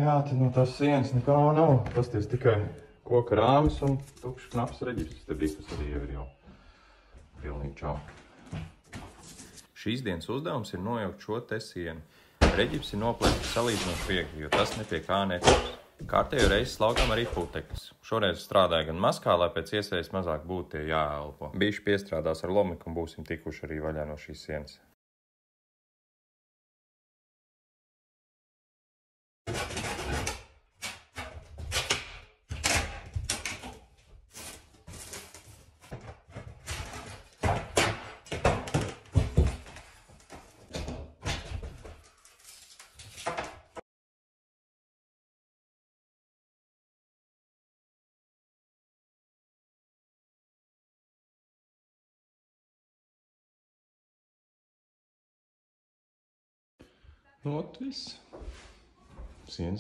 Jā, tad no tās sienas nekā nav. Pasties tikai koka rāmis un tukšs knaps reģistrs. Te bija, kas arī jau ir jau pilnīgi čau. Šīs dienas uzdevums ir nojaukt šo te sienu. Reģips ir noplēkts salīdzinoši viegli, jo tas nepie kā netiks. Kārtējo reizi slaukam arī putekļus. Šoreiz strādāja gan maskā, lai pēc iespējas mazāk būtu tie jāelpo. Bišķi piestrādās ar lomiku un būsim tikuši arī vaļā no šīs sienas. Ot viss. Sienas